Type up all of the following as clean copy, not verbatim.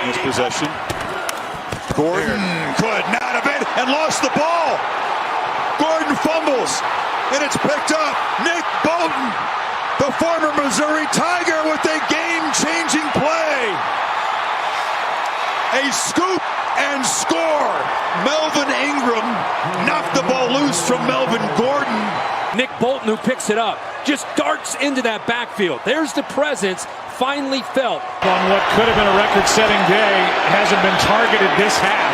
This possession. Gordon could not have it and lost the ball. Gordon fumbles, and it's picked up. Nick Bolton, the former Missouri Tiger, with a game-changing play. A scoop and score. Melvin Ingram knocked the ball loose from Melvin Gordon. Nick Bolton, who picks it up, just darts into that backfield. There's the presence finally felt. On what could have been a record-setting day, hasn't been targeted this half.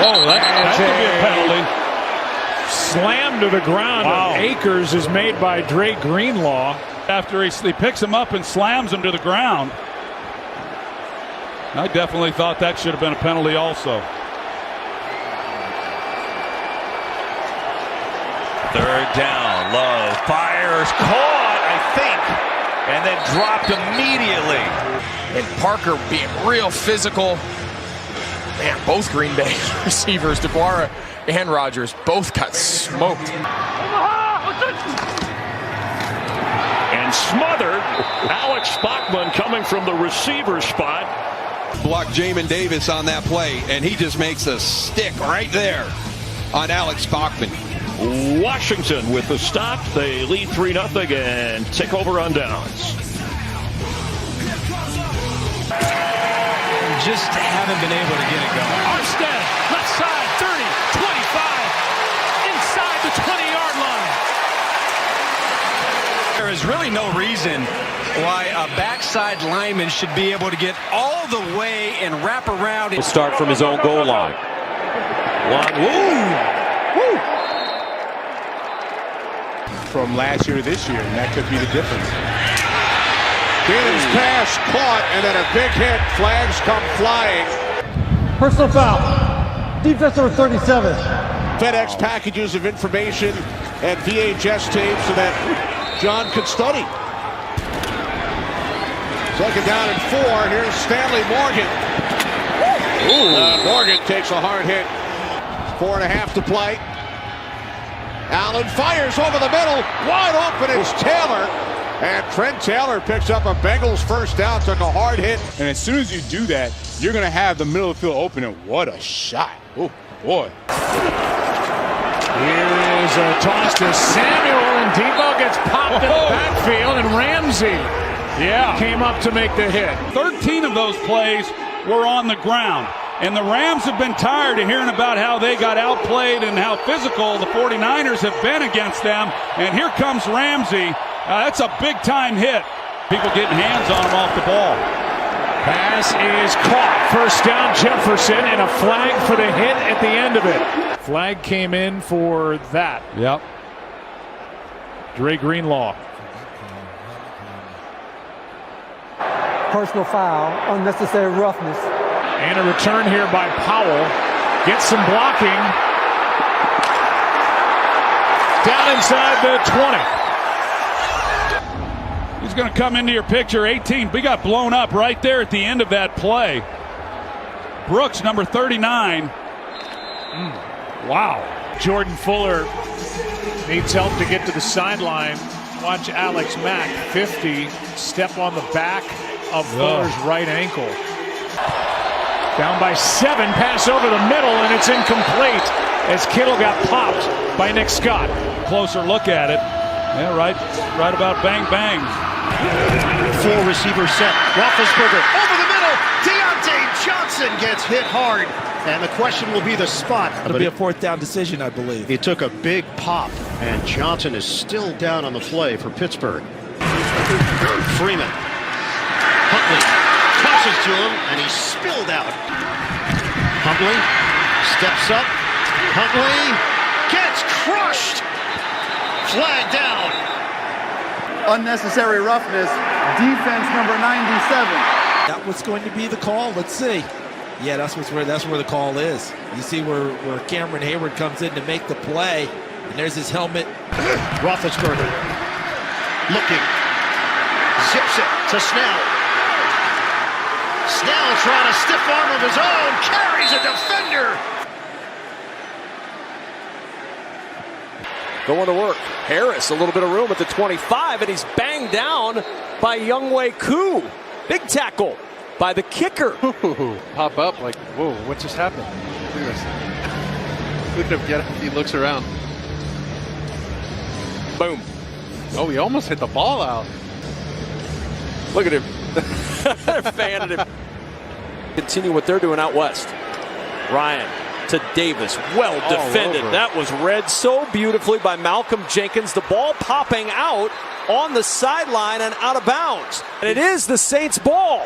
Whoa, that could be a penalty. Slam to the ground. Wow. Akers is made by Dre Greenlaw. After he picks him up and slams him to the ground. I definitely thought that should have been a penalty also. Third down, Love fires, caught, I think, and then dropped immediately. And Parker being real physical. Man, both Green Bay receivers, DeBuara and Rodgers, both got smoked. And smothered. Alex Bachman coming from the receiver spot. Blocked Jamin Davis on that play, and he just makes a stick right there on Alex Bachman. Washington with the stop. They lead 3-0 and take over on downs. Just haven't been able to get it going. Armstead, left side, 30, 25, inside the 20-yard line. There is really no reason why a backside lineman should be able to get all the way and wrap around. He'll start from his own goal line. From last year to this year, and that could be the difference. Gannon's pass caught, and then a big hit. Flags come flying. Personal foul. Defense number 37. FedEx packages of information and VHS tapes so that John could study. Second down and 4. Here's Stanley Morgan. Morgan takes a hard hit. 4.5 to play. Allen fires over the middle. Wide open. It's Taylor. And Trent Taylor picks up a Bengals first down. Took a hard hit. And as soon as you do that, you're going to have the middle of the field open. And what a shot. Oh, boy. Here is a toss to Samuel, and Debo gets popped in the backfield, and Ramsey came up to make the hit. 13 of those plays were on the ground. And the Rams have been tired of hearing about how they got outplayed and how physical the 49ers have been against them. And here comes Ramsey. That's a big-time hit. People getting hands on him off the ball. Pass is caught. First down, Jefferson, and a flag for the hit at the end of it. Flag came in for that. Yep. Dre Greenlaw. Personal foul, unnecessary roughness. And a return here by Powell. Gets some blocking. Down inside the 20. He's going to come into your picture. 18. We got blown up right there at the end of that play. Brooks, number 39. Wow. Jordan Fuller needs help to get to the sideline. Watch Alex Mack, 50, step on the back of Fuller's right ankle. Down by 7, pass over the middle, and it's incomplete as Kittle got popped by Nick Scott. Closer look at it. Yeah, right about bang, bang. 4 receiver set. Roethlisberger over the middle. Deontay Johnson gets hit hard. And the question will be the spot. It'll be a 4th down decision, I believe. He took a big pop, and Johnson is still down on the play for Pittsburgh. Freeman. Huntley tosses to him, and he's spilled out. Huntley steps up. Huntley gets crushed. Flag down. Unnecessary roughness. Defense number 97. That was going to be the call. Let's see. Yeah, that's where the call is. You see where Cameron Hayward comes in to make the play, and there's his helmet. Roethlisberger looking. Zips it to Snell. Snell trying a stiff arm of his own. Carries a defender. Going to work. Harris, a little bit of room at the 25, and he's banged down by Younghoe Koo. Big tackle by the kicker. Pop up like, whoa, what just happened? Look at this. Look at him get up. He looks around. Boom. Oh, he almost hit the ball out. Look at him. Fanning him. Continue what they're doing out west. Ryan to Davis. Well defended. That was read so beautifully by Malcolm Jenkins. The ball popping out on the sideline and out of bounds. And it is the Saints' ball.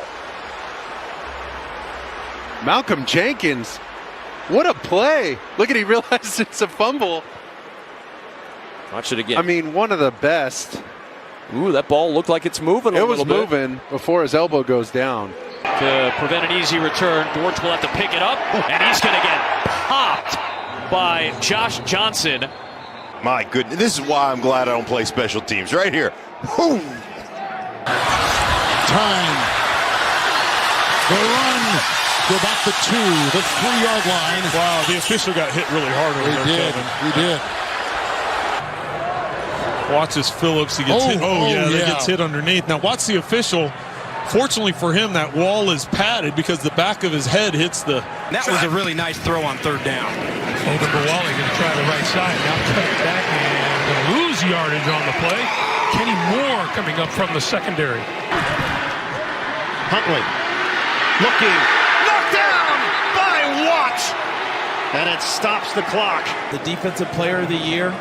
Malcolm Jenkins. What a play. Look at, he realized it's a fumble. Watch it again. I mean, one of the best. Ooh, that ball looked like it's moving a little bit. It was moving before his elbow goes down. To prevent an easy return, Dortch will have to pick it up, and he's going to get popped by Josh Johnson. My goodness, this is why I'm glad I don't play special teams. Right here. Whew. Time. The run. Go back to 2, the 3-yard line. Wow, the official got hit really hard over there, Kevin. He did. Watch this Phillips. He gets hit. He gets hit underneath. Now watch the official. Fortunately for him, that wall is padded because the back of his head hits the. That was a really nice throw on 3rd down. Ogunbowale going to try the right side. Now cut it back and going to lose yardage on the play. Kenny Moore coming up from the secondary. Huntley looking. Knocked down by Watt. And it stops the clock. The defensive player of the year.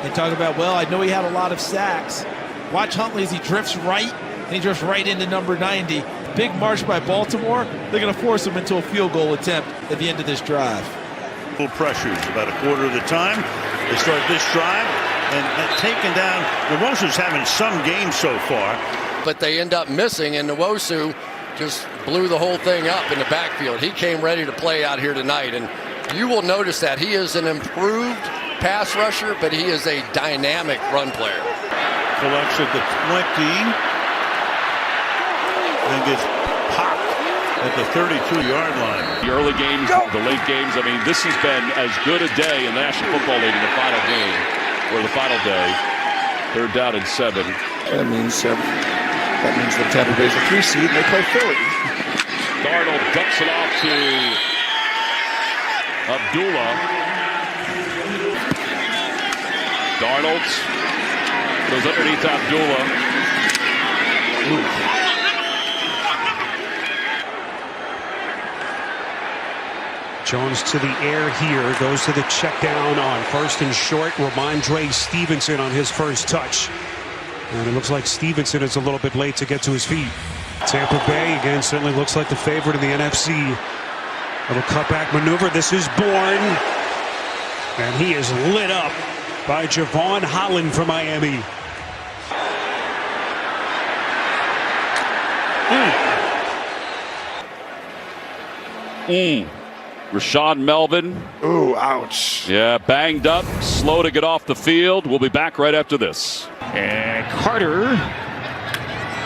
They talk about, well, I know he had a lot of sacks. Watch Huntley as he drifts right, and he drifts right into number 90. Big march by Baltimore. They're going to force him into a field goal attempt at the end of this drive. Full pressures about a quarter of the time. They start this drive and taking down. Nwosu's having some games so far. But they end up missing, and Nwosu just blew the whole thing up in the backfield. He came ready to play out here tonight, and you will notice that he is an improved pass rusher, but he is a dynamic run player. Collects at the 20, then gets popped at the 32-yard line. The early games, the late games, I mean, this has been as good a day in the National Football League in the final game, or the final day. 3rd down and 7. That means the Tampa Bay's a 3 seed and they play Philly. Darnold dumps it off to Abdullah. Darnold goes underneath Abdullah. Jones to the air here, goes to the check down on 1st and short. Ramondre Stevenson on his first touch. And it looks like Stevenson is a little bit late to get to his feet. Tampa Bay, again, certainly looks like the favorite in the NFC. Little cutback maneuver. This is Bourne. And he is lit up by Javon Holland from Miami. Rashad Melvin. Ooh, ouch. Yeah, banged up, slow to get off the field. We'll be back right after this. And Carter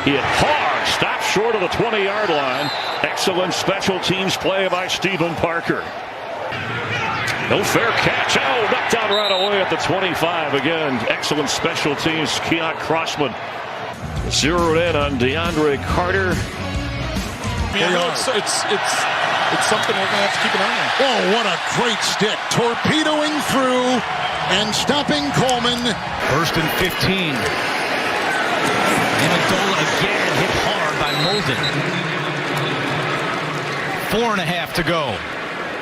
hit hard, stopped short of the 20-yard line. Excellent special teams play by Stephen Parker. No fair catch. Oh, knocked down right away at the 25. Again, excellent special teams. Keon Crossman zeroed in on DeAndre Carter. It's something we're going to have to keep an eye on. Oh, what a great stick. Torpedoing through and stopping Coleman. 1st and 15. Amendola again hit hard by Molden. 4.5 to go.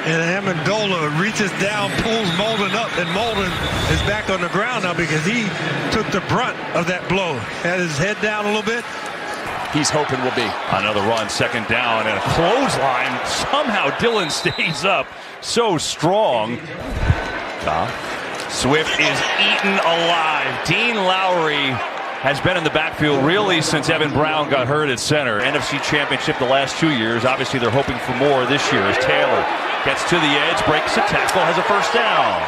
And Amendola reaches down, pulls Molden up, and Molden is back on the ground now because he took the brunt of that blow. Had his head down a little bit. He's hoping will be another run, 2nd down, and a clothesline. Somehow Dillon stays up so strong. Swift is eaten alive. Dean Lowry has been in the backfield really since Evan Brown got hurt at center. NFC Championship the last 2 years. Obviously, they're hoping for more this year as Taylor gets to the edge, breaks a tackle, has a 1st down.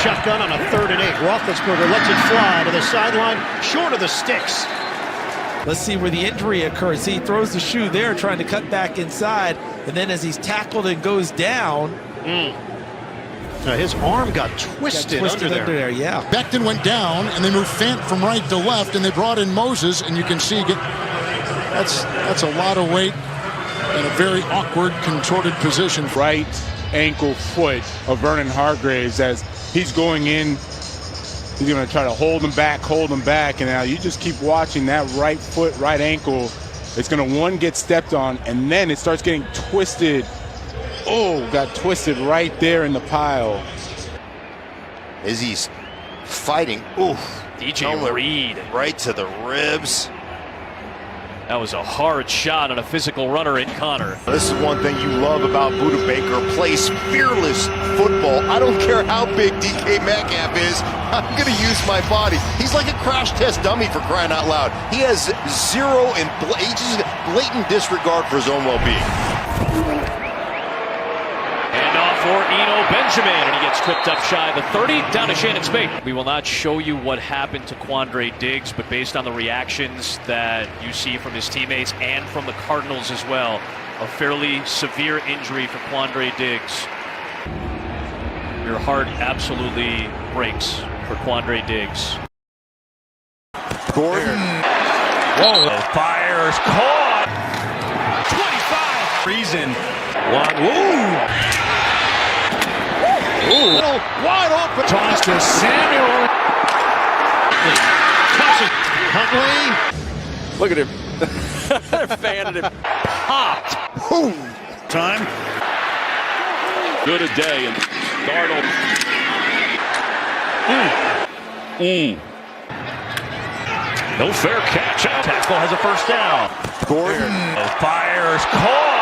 Shotgun on a 3rd and 8. Roethlisberger lets it fly to the sideline, short of the sticks. Let's see where the injury occurs. See, he throws the shoe there, trying to cut back inside, and then as he's tackled and goes down, his arm got twisted under there. Yeah. Becton went down, and they moved Fant from right to left, and they brought in Moses, and you can see That's a lot of weight in a very awkward, contorted position. Right ankle foot of Vernon Hargraves as he's going in. He's going to try to hold him back, and now you just keep watching that right foot, right ankle. It's going to, get stepped on, and then it starts getting twisted. Oh, got twisted right there in the pile. As he's fighting, oof. DJ Reed. Right to the ribs. That was a hard shot on a physical runner in Connor. This is one thing you love about Buda Baker. Plays fearless football. I don't care how big DK Metcalf is. I'm going to use my body. He's like a crash test dummy, for crying out loud. He has zero and blatant disregard for his own well-being. For Eno Benjamin, and he gets tripped up shy of the 30, down to Shannon Spade. We will not show you what happened to Quandre Diggs, but based on the reactions that you see from his teammates and from the Cardinals as well, a fairly severe injury for Quandre Diggs. Your heart absolutely breaks for Quandre Diggs. Gordon. Whoa, fires caught. 25. Reason. Woo. Ooh. Wide open. Toss to Samuel. Tosses Huntley. Look at him. They're fanning him. Popped. Boom. Time. Good a day, and Darnold. No fair catch. Tackle has a first down. Gordon. Fires caught.